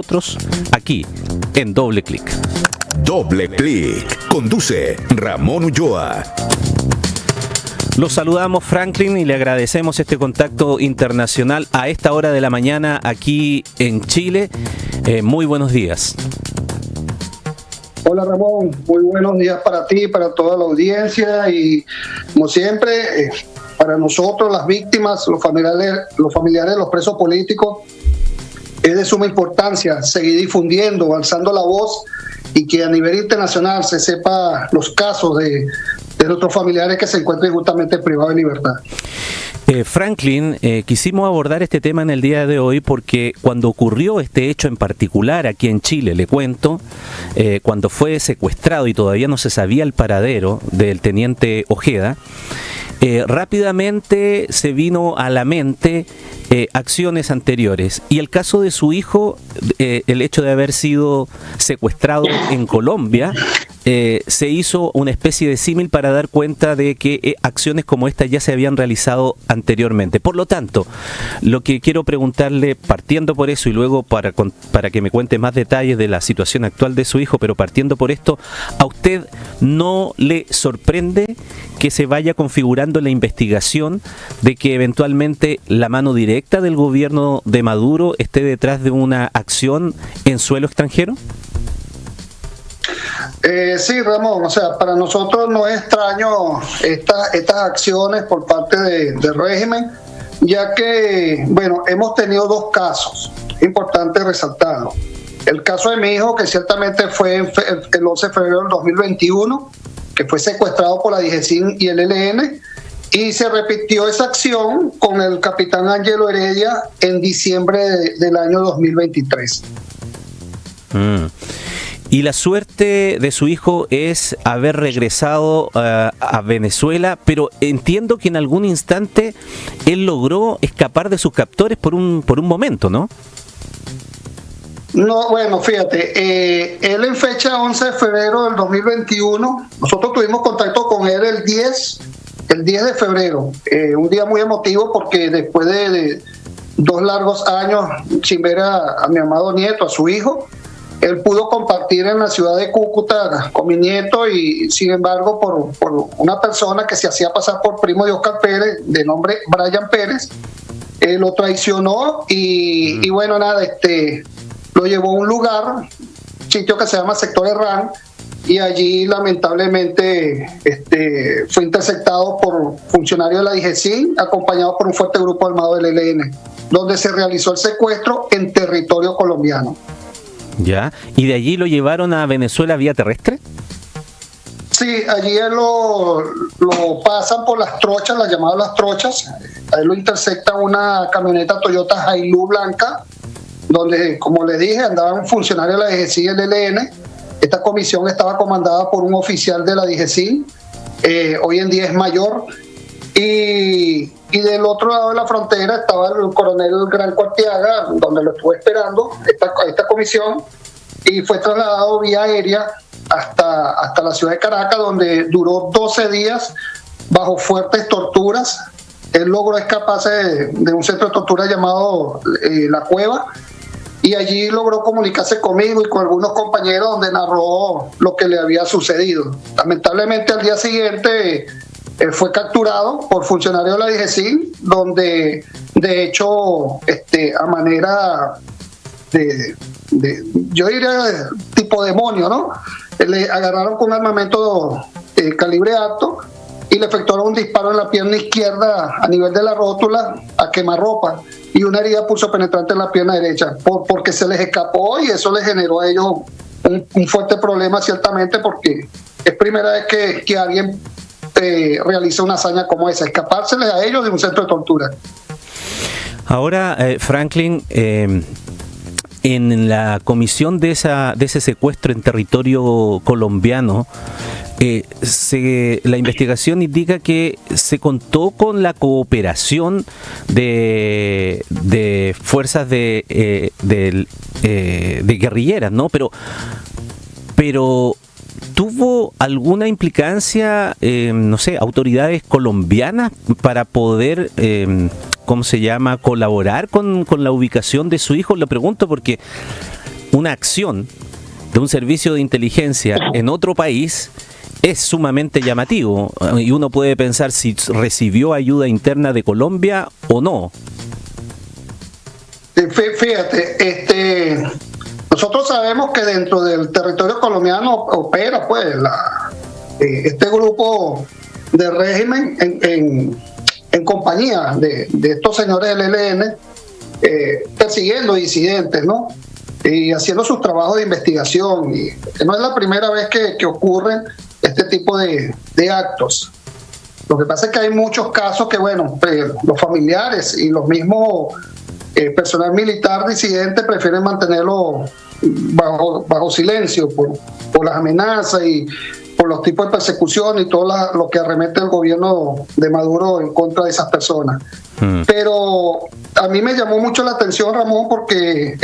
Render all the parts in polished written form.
Nosotros aquí en Doble Clic. Doble Clic. Conduce Ramón Ulloa. Los saludamos, Franklin, y le agradecemos este contacto internacional a esta hora de la mañana aquí en Chile. Muy buenos días. Hola Ramón, muy buenos días para ti, para toda la audiencia y como siempre, para nosotros las víctimas, los familiares de los presos políticos, es de suma importancia seguir difundiendo, alzando la voz y que a nivel internacional se sepa los casos de nuestros familiares que se encuentran justamente privados de libertad. Franklin, quisimos abordar este tema en el día de hoy porque cuando ocurrió este hecho en particular aquí en Chile, le cuento, cuando fue secuestrado y todavía no se sabía el paradero del teniente Ojeda, rápidamente se vino a la mente acciones anteriores y el caso de su hijo, el hecho de haber sido secuestrado en Colombia, se hizo una especie de símil para dar cuenta de que acciones como esta ya se habían realizado anteriormente. Por lo tanto, lo que quiero preguntarle, partiendo por eso y luego para que me cuente más detalles de la situación actual de su hijo, pero partiendo por esto, ¿a usted no le sorprende que se vaya configurando la investigación de que eventualmente la mano directa del gobierno de Maduro esté detrás de una acción en suelo extranjero? Sí, Ramón, o sea, para nosotros no es extraño estas acciones por parte del régimen, ya que, bueno, hemos tenido dos casos, importante resaltarlo. El caso de mi hijo, que ciertamente fue el 11 de febrero del 2021, que fue secuestrado por la DGCIN y el ELN, y se repitió esa acción con el capitán Ángelo Heredia en diciembre del año 2023. Y la suerte de su hijo es haber regresado a Venezuela, pero entiendo que en algún instante él logró escapar de sus captores por un momento, ¿no? No, bueno, fíjate, él en fecha 11 de febrero del 2021, nosotros tuvimos contacto con él el 10 de febrero, un día muy emotivo porque después de 2 largos años sin ver a mi amado nieto, a su hijo, él pudo compartir en la ciudad de Cúcuta con mi nieto y sin embargo por una persona que se hacía pasar por primo de Oscar Pérez, de nombre Brian Pérez, lo traicionó y bueno, nada, lo llevó a un lugar, sitio que se llama Sector Herrán, y allí lamentablemente fue interceptado por funcionarios de la DGCIN, acompañado por un fuerte grupo armado del ELN, donde se realizó el secuestro en territorio colombiano. Ya, ¿y de allí lo llevaron a Venezuela vía terrestre? Sí, allí lo pasan por las trochas, las llamadas las trochas. Ahí lo intercepta una camioneta Toyota Hilux blanca, donde, como le dije, andaban funcionarios de la DGCIN y el ELN. Esta comisión estaba comandada por un oficial de la DGCIN, hoy en día es mayor, y del otro lado de la frontera estaba el coronel Gran Cuartiaga, donde lo estuve esperando, esta comisión, y fue trasladado vía aérea hasta la ciudad de Caracas, donde duró 12 días bajo fuertes torturas. Él logró escaparse de un centro de tortura llamado La Cueva, y allí logró comunicarse conmigo y con algunos compañeros donde narró lo que le había sucedido. Lamentablemente al día siguiente fue capturado por funcionarios de la DGCIN, donde de hecho a manera yo diría tipo demonio, ¿no? Le agarraron con armamento calibre alto y le efectuaron un disparo en la pierna izquierda a nivel de la rótula a quemarropa y una herida pulso penetrante en la pierna derecha porque se les escapó y eso les generó a ellos un fuerte problema ciertamente, porque es primera vez que alguien realiza una hazaña como esa, escapárseles a ellos de un centro de tortura. Ahora, Franklin, en la comisión de ese secuestro en territorio colombiano, la investigación indica que se contó con la cooperación de fuerzas de guerrilleras, ¿no? Pero ¿tuvo alguna implicancia, no sé, autoridades colombianas para poder, ¿cómo se llama?, colaborar con la ubicación de su hijo? Lo pregunto porque una acción de un servicio de inteligencia en otro país es sumamente llamativo, y uno puede pensar si recibió ayuda interna de Colombia o no. Fíjate, nosotros sabemos que dentro del territorio colombiano opera pues este grupo de régimen en compañía de estos señores del ELN, persiguiendo disidentes, ¿no? Y haciendo sus trabajos de investigación. Y no es la primera vez que ocurren este tipo de actos. Lo que pasa es que hay muchos casos que, bueno, los familiares y los mismos personal militar disidente prefieren mantenerlo bajo silencio por las amenazas y por los tipos de persecución y todo lo que arremete el gobierno de Maduro en contra de esas personas. Pero a mí me llamó mucho la atención, Ramón, porque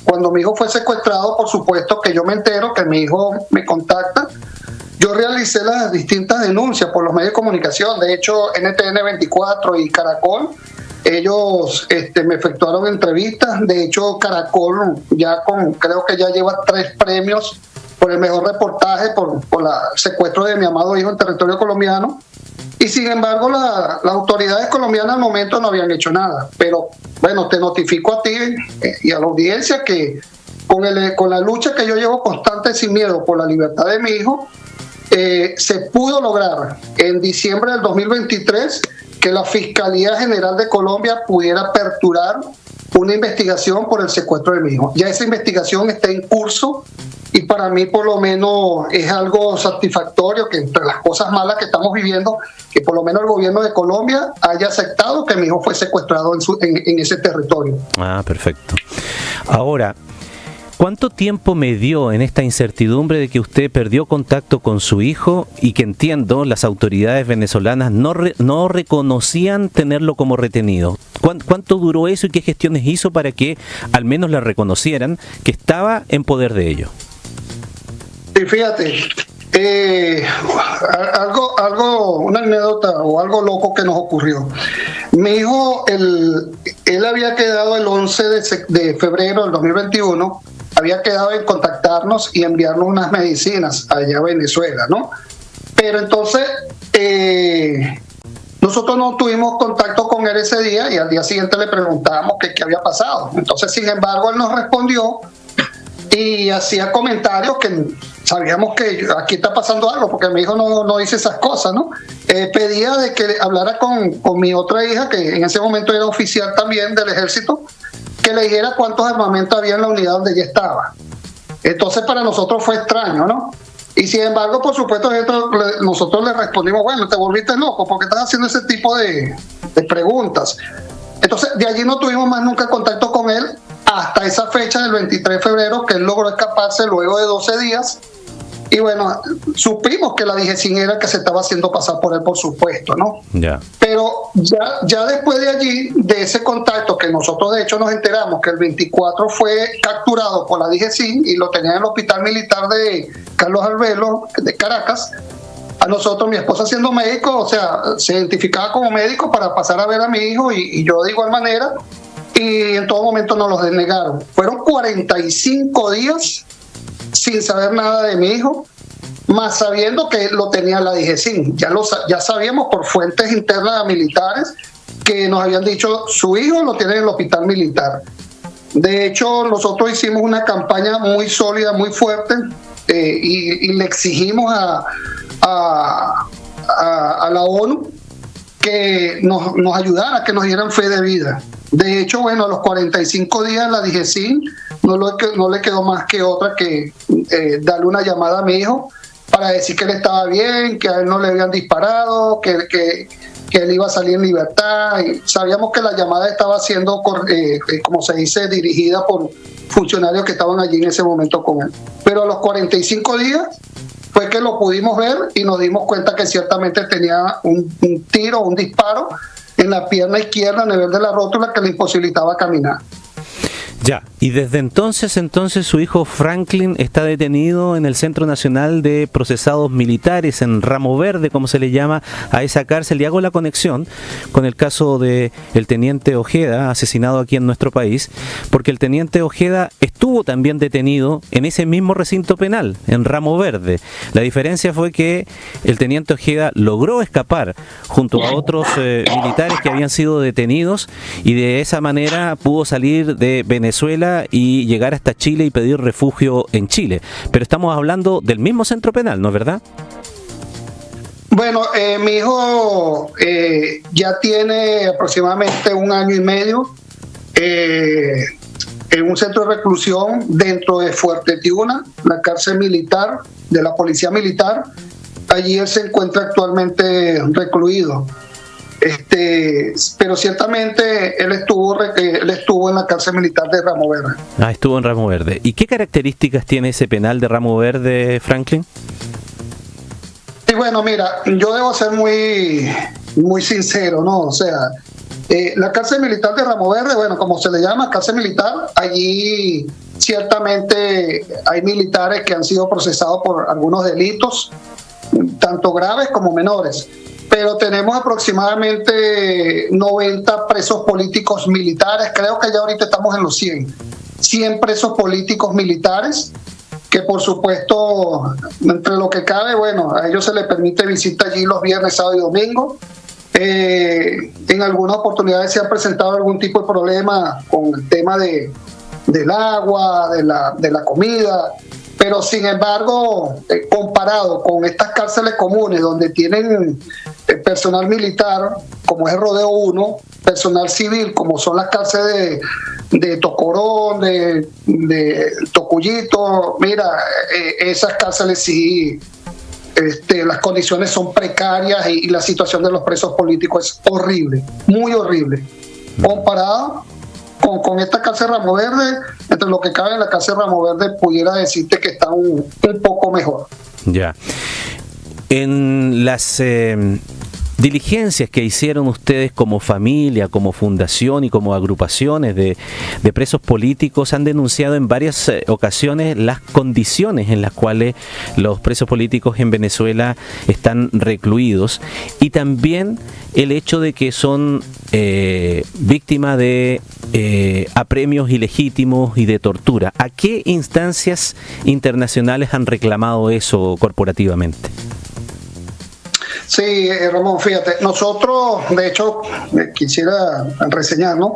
cuando mi hijo fue secuestrado, por supuesto que yo me entero que mi hijo me contacta. Yo realicé las distintas denuncias por los medios de comunicación. De hecho, NTN 24 y Caracol, ellos me efectuaron entrevistas. De hecho, Caracol creo que ya lleva 3 premios por el mejor reportaje por el secuestro de mi amado hijo en territorio colombiano. Y sin embargo, las autoridades colombianas al momento no habían hecho nada. Pero bueno, te notifico a ti y a la audiencia que con la lucha que yo llevo constante sin miedo por la libertad de mi hijo, se pudo lograr en diciembre del 2023 que la Fiscalía General de Colombia pudiera aperturar una investigación por el secuestro de mi hijo. Ya esa investigación está en curso y para mí por lo menos es algo satisfactorio que entre las cosas malas que estamos viviendo, que por lo menos el gobierno de Colombia haya aceptado que mi hijo fue secuestrado en ese territorio. Ah, perfecto. Ahora, ¿cuánto tiempo me dio en esta incertidumbre de que usted perdió contacto con su hijo y que entiendo las autoridades venezolanas no reconocían tenerlo como retenido? ¿Cuánto duró eso y qué gestiones hizo para que al menos le reconocieran que estaba en poder de ellos? Sí, fíjate, una anécdota o algo loco que nos ocurrió. Mi hijo, él había quedado el 11 de febrero del 2021, había quedado en contactarnos y enviarnos unas medicinas allá a Venezuela, ¿no? Pero entonces nosotros no tuvimos contacto con él ese día y al día siguiente le preguntábamos qué había pasado. Entonces, sin embargo, él nos respondió y hacía comentarios que sabíamos que aquí está pasando algo, porque mi hijo no dice esas cosas, ¿no? Pedía de que hablara con mi otra hija, que en ese momento era oficial también del ejército, que le dijera cuántos armamentos había en la unidad donde ella estaba. Entonces para nosotros fue extraño, ¿no? Y sin embargo, por supuesto, nosotros le respondimos, bueno, te volviste loco, porque estás haciendo ese tipo de preguntas. Entonces de allí no tuvimos más nunca contacto con él hasta esa fecha del 23 de febrero, que él logró escaparse luego de 12 días. Y bueno, supimos que la DGCIN era el que se estaba haciendo pasar por él, por supuesto, ¿no? Yeah. Pero ya después de allí, de ese contacto, que nosotros de hecho nos enteramos que el 24 fue capturado por la DGCIN y lo tenían en el hospital militar de Carlos Albelo, de Caracas, a nosotros, mi esposa siendo médico, o sea, se identificaba como médico para pasar a ver a mi hijo y yo de igual manera, y en todo momento nos los denegaron. Fueron 45 días sin saber nada de mi hijo, más sabiendo que lo tenía la DGCIN. Ya sabíamos por fuentes internas militares que nos habían dicho su hijo lo tiene en el hospital militar. De hecho, nosotros hicimos una campaña muy sólida, muy fuerte, y le exigimos a la ONU que nos ayudara, que nos dieran fe de vida. De hecho, bueno, a los 45 días la DGCIN no le quedó más que otra que darle una llamada a mi hijo para decir que él estaba bien, que a él no le habían disparado, que él iba a salir en libertad. Y sabíamos que la llamada estaba siendo, como se dice, dirigida por funcionarios que estaban allí en ese momento con él. Pero a los 45 días fue que lo pudimos ver y nos dimos cuenta que ciertamente tenía un disparo en la pierna izquierda a nivel de la rótula que le imposibilitaba caminar. Ya, y desde entonces su hijo Franklin está detenido en el Centro Nacional de Procesados Militares, en Ramo Verde, como se le llama a esa cárcel, y hago la conexión con el caso de el teniente Ojeda, asesinado aquí en nuestro país, porque el teniente Ojeda estuvo también detenido en ese mismo recinto penal, en Ramo Verde. La diferencia fue que el teniente Ojeda logró escapar junto a otros militares que habían sido detenidos, y de esa manera pudo salir de Venezuela y llegar hasta Chile y pedir refugio en Chile. Pero estamos hablando del mismo centro penal, ¿no es verdad? Bueno, mi hijo ya tiene aproximadamente 1 año y medio en un centro de reclusión dentro de Fuerte Tiuna, la cárcel militar de la Policía Militar. Allí él se encuentra actualmente recluido. Pero ciertamente él estuvo en la cárcel militar de Ramo Verde. Ah, estuvo en Ramo Verde. ¿Y qué características tiene ese penal de Ramo Verde, Franklin? Y bueno, mira, yo debo ser muy sincero, ¿no? O sea, la cárcel militar de Ramo Verde, bueno, como se le llama, cárcel militar, allí ciertamente hay militares que han sido procesados por algunos delitos, tanto graves como menores. Pero tenemos aproximadamente 90 presos políticos militares, creo que ya ahorita estamos en los 100 presos políticos militares, que por supuesto, entre lo que cabe, bueno, a ellos se les permite visita allí los viernes, sábado y domingo. En algunas oportunidades se ha presentado algún tipo de problema con el tema del agua, de la comida. Pero sin embargo, comparado con estas cárceles comunes donde tienen personal militar, como es el Rodeo 1, personal civil, como son las cárceles de Tocorón, de Tocuyito, mira, esas cárceles sí, las condiciones son precarias y la situación de los presos políticos es horrible, muy horrible. Comparado con esta cárcel Ramo Verde, entre lo que cabe en la cárcel Ramo Verde, pudiera decirte que está un poco mejor. Ya. En las diligencias que hicieron ustedes como familia, como fundación y como agrupaciones de presos políticos, han denunciado en varias ocasiones las condiciones en las cuales los presos políticos en Venezuela están recluidos, y también el hecho de que son víctimas de apremios ilegítimos y de tortura. ¿A qué instancias internacionales han reclamado eso corporativamente? Sí, Ramón, fíjate, nosotros, de hecho, quisiera reseñar, ¿no?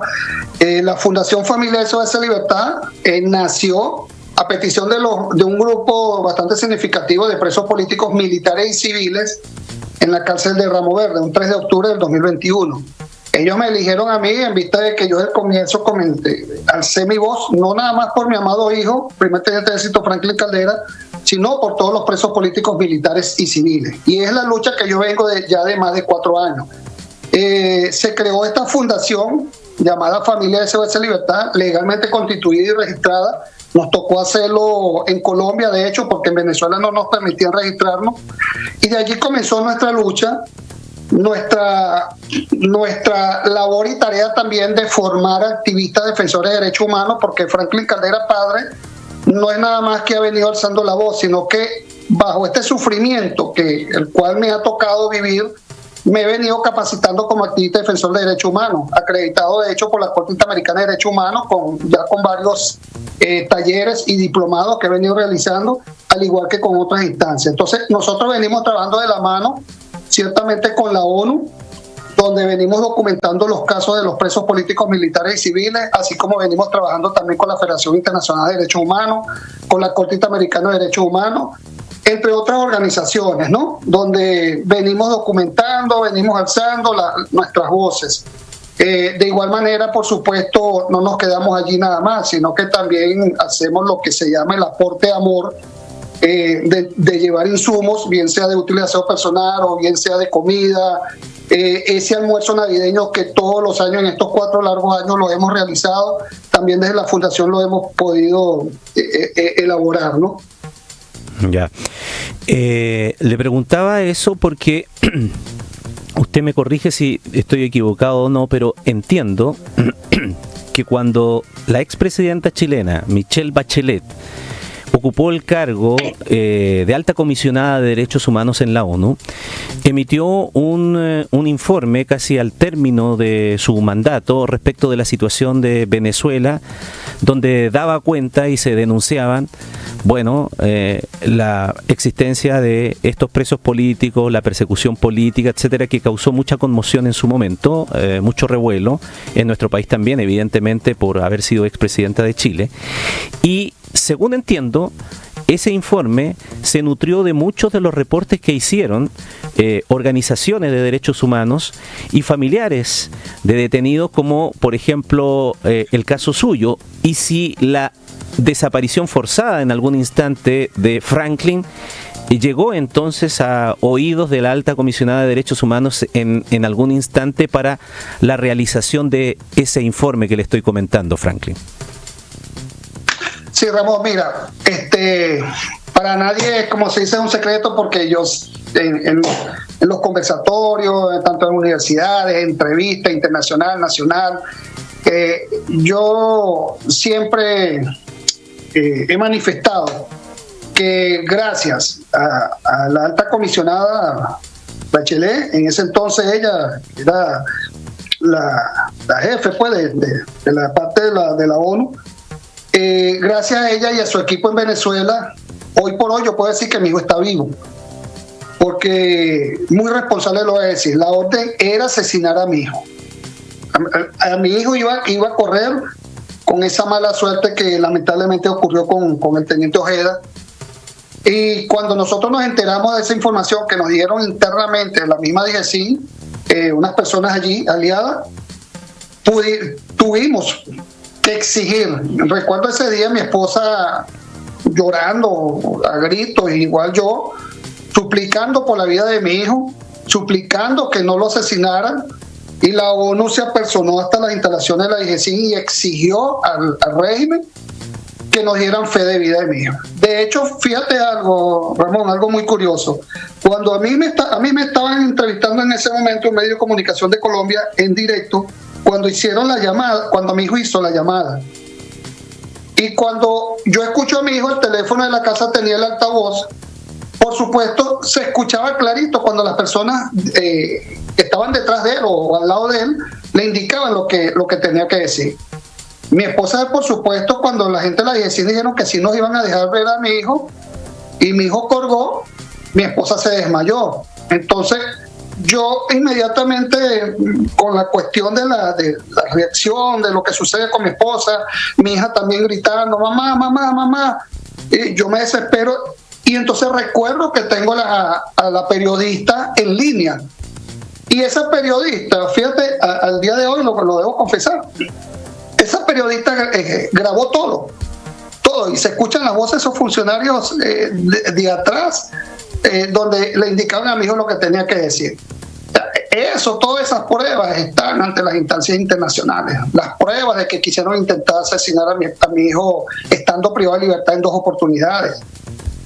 La Fundación Familia SOS Libertad nació a petición de un grupo bastante significativo de presos políticos militares y civiles en la cárcel de Ramo Verde, un 3 de octubre del 2021. Ellos me eligieron a mí en vista de que yo desde el comienzo alcé mi voz, no nada más por mi amado hijo, primer teniente de ejército Franklin Caldera, sino por todos los presos políticos militares y civiles. Y es la lucha que yo vengo ya de más de 4 años. Se creó esta fundación llamada Familia SOS Libertad, legalmente constituida y registrada. Nos tocó hacerlo en Colombia, de hecho, porque en Venezuela no nos permitían registrarnos. Y de allí comenzó nuestra lucha, nuestra labor y tarea también de formar activistas defensores de derechos humanos, porque Franklin Caldera padre no es nada más que ha venido alzando la voz, sino que bajo este sufrimiento el cual me ha tocado vivir, me he venido capacitando como activista defensor de derechos humanos, acreditado de hecho por la Corte Interamericana de Derechos Humanos, ya con varios talleres y diplomados que he venido realizando, al igual que con otras instancias. Entonces nosotros venimos trabajando de la mano, ciertamente con la ONU, donde venimos documentando los casos de los presos políticos militares y civiles, así como venimos trabajando también con la Federación Internacional de Derechos Humanos, con la Corte Interamericana de Derechos Humanos, entre otras organizaciones, ¿no? Donde venimos documentando, venimos alzando nuestras voces. De igual manera, por supuesto, no nos quedamos allí nada más, sino que también hacemos lo que se llama el aporte de amor, de llevar insumos, bien sea de utilización personal o bien sea de comida. Ese almuerzo navideño que todos los años, en estos 4 largos años, lo hemos realizado, también desde la Fundación lo hemos podido elaborar, ¿no? Ya. Le preguntaba eso porque usted me corrige si estoy equivocado o no, pero entiendo que cuando la expresidenta chilena, Michelle Bachelet, ocupó el cargo de alta comisionada de derechos humanos en la ONU, emitió un informe casi al término de su mandato respecto de la situación de Venezuela, donde daba cuenta y se denunciaban, la existencia de estos presos políticos, la persecución política, etcétera, que causó mucha conmoción en su momento, mucho revuelo en nuestro país también, evidentemente por haber sido expresidenta de Chile. Y según entiendo, ese informe se nutrió de muchos de los reportes que hicieron organizaciones de derechos humanos y familiares de detenidos, como por ejemplo el caso suyo, y si la desaparición forzada en algún instante de Franklin llegó entonces a oídos de la alta comisionada de derechos humanos en algún instante para la realización de ese informe que le estoy comentando, Franklin. Sí, Ramón, mira, para nadie, como se dice, es un secreto, porque yo en los conversatorios, tanto en universidades, entrevistas internacional, nacional, yo siempre he manifestado que gracias a la alta comisionada Bachelet, en ese entonces ella era la jefe pues, de la parte de la ONU, gracias a ella y a su equipo en Venezuela, hoy por hoy yo puedo decir que mi hijo está vivo, porque muy responsable lo voy a decir, la orden era asesinar a mi hijo. A mi hijo iba a correr con esa mala suerte que lamentablemente ocurrió con el teniente Ojeda. Y cuando nosotros nos enteramos de esa información que nos dieron internamente en la misma DGCIN, unas personas allí aliadas, tuvimos que exigir. Recuerdo ese día mi esposa llorando a gritos, igual yo, suplicando por la vida de mi hijo, suplicando que no lo asesinaran, y la ONU se apersonó hasta las instalaciones de la DGCIN y exigió al régimen que nos dieran fe de vida de mi hijo. De hecho, fíjate algo, Ramón, algo muy curioso. Cuando a mí me estaban entrevistando en ese momento un medio de comunicación de Colombia en directo, cuando hicieron la llamada, cuando mi hijo hizo la llamada, y cuando yo escucho a mi hijo, el teléfono de la casa tenía el altavoz, por supuesto se escuchaba clarito cuando las personas que estaban detrás de él o al lado de él le indicaban lo que tenía que decir. Mi esposa, por supuesto, cuando la gente de la DGCIN dijeron que sí nos iban a dejar ver a mi hijo, y mi hijo colgó, mi esposa se desmayó. Entonces yo inmediatamente, con la cuestión de la reacción, de lo que sucede con mi esposa, mi hija también gritando, mamá, mamá, mamá, y yo me desespero, y entonces recuerdo que tengo a la periodista en línea, y esa periodista, fíjate, al día de hoy lo debo confesar, esa periodista grabó todo, y se escuchan las voces de esos funcionarios de atrás, donde le indicaban a mi hijo lo que tenía que decir. Todas esas pruebas están ante las instancias internacionales. Las pruebas de que quisieron intentar asesinar a mi hijo estando privado de libertad en 2 oportunidades.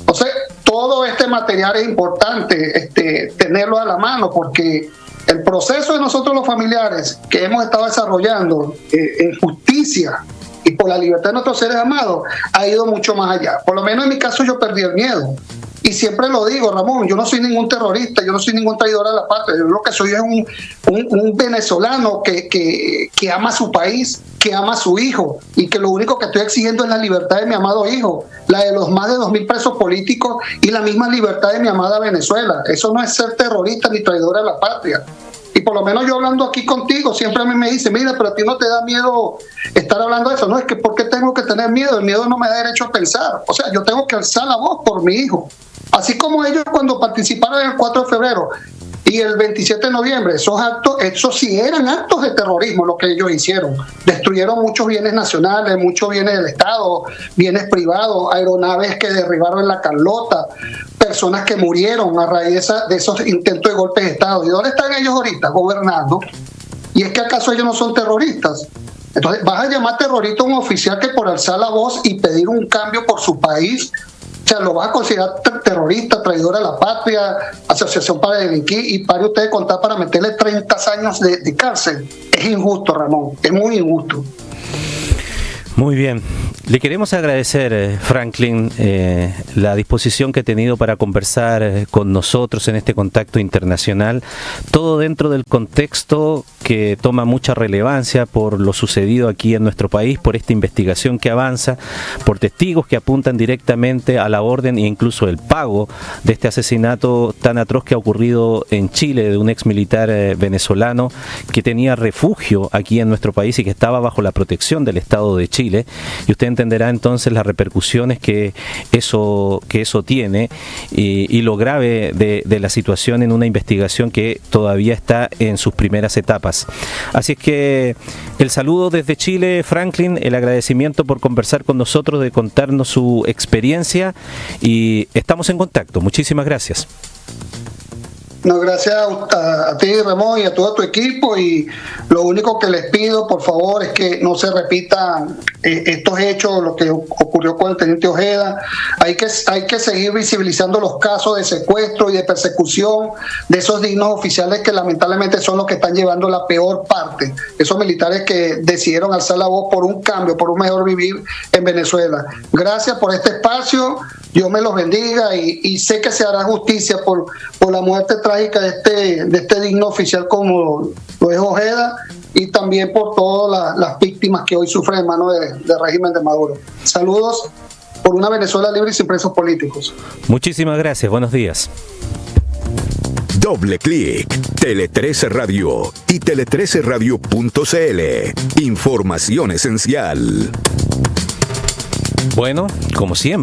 Entonces, todo este material es importante tenerlo a la mano, porque el proceso de nosotros los familiares que hemos estado desarrollando en justicia y por la libertad de nuestros seres amados ha ido mucho más allá. Por lo menos en mi caso yo perdí el miedo. Y siempre lo digo, Ramón, yo no soy ningún terrorista, yo no soy ningún traidor a la patria. Yo lo que soy es un venezolano que ama a su país, que ama a su hijo, y que lo único que estoy exigiendo es la libertad de mi amado hijo, la de los más de 2.000 presos políticos y la misma libertad de mi amada Venezuela. Eso no es ser terrorista ni traidor a la patria. Y por lo menos yo hablando aquí contigo, siempre a mí me dice, mira, pero a ti no te da miedo estar hablando de eso. No, es que ¿por qué tengo que tener miedo? El miedo no me da derecho a pensar. O sea, yo tengo que alzar la voz por mi hijo. Así como ellos cuando participaron el 4 de febrero y el 27 de noviembre, esos sí eran actos de terrorismo lo que ellos hicieron. Destruyeron muchos bienes nacionales, muchos bienes del Estado, bienes privados, aeronaves que derribaron en la Carlota, personas que murieron a raíz de esos intentos de golpes de Estado. ¿Y dónde están ellos ahorita? Gobernando. ¿Y es que acaso ellos no son terroristas? Entonces, ¿vas a llamar terrorista a un oficial que por alzar la voz y pedir un cambio por su país, o sea, lo vas a considerar terrorista, traidor a la patria, asociación para delinquir, y pare usted de contar para meterle 30 años de cárcel? Es injusto, Ramón, es muy injusto. Muy bien. Le queremos agradecer, Franklin, la disposición que ha tenido para conversar con nosotros en este contacto internacional, todo dentro del contexto que toma mucha relevancia por lo sucedido aquí en nuestro país, por esta investigación que avanza, por testigos que apuntan directamente a la orden e incluso el pago de este asesinato tan atroz que ha ocurrido en Chile de un ex militar venezolano que tenía refugio aquí en nuestro país y que estaba bajo la protección del Estado de Chile. Y usted entenderá entonces las repercusiones que eso tiene y lo grave de la situación en una investigación que todavía está en sus primeras etapas. Así es que el saludo desde Chile, Franklin, el agradecimiento por conversar con nosotros, de contarnos su experiencia, y estamos en contacto. Muchísimas gracias. No, gracias a ti, Ramón, y a todo tu equipo, y lo único que les pido, por favor, es que no se repitan estos hechos, lo que ocurrió con el teniente Ojeda. Hay que seguir visibilizando los casos de secuestro y de persecución de esos dignos oficiales que lamentablemente son los que están llevando la peor parte, esos militares que decidieron alzar la voz por un cambio, por un mejor vivir en Venezuela. Gracias por este espacio, Dios me los bendiga, y sé que se hará justicia por la muerte trágica de este digno oficial como lo es Ojeda, y también por todas las víctimas que hoy sufren en manos del régimen de Maduro. Saludos por una Venezuela libre y sin presos políticos. Muchísimas gracias, buenos días. Doble clic, Tele 13 Radio y tele13radio.cl. Información esencial. Bueno, como siempre.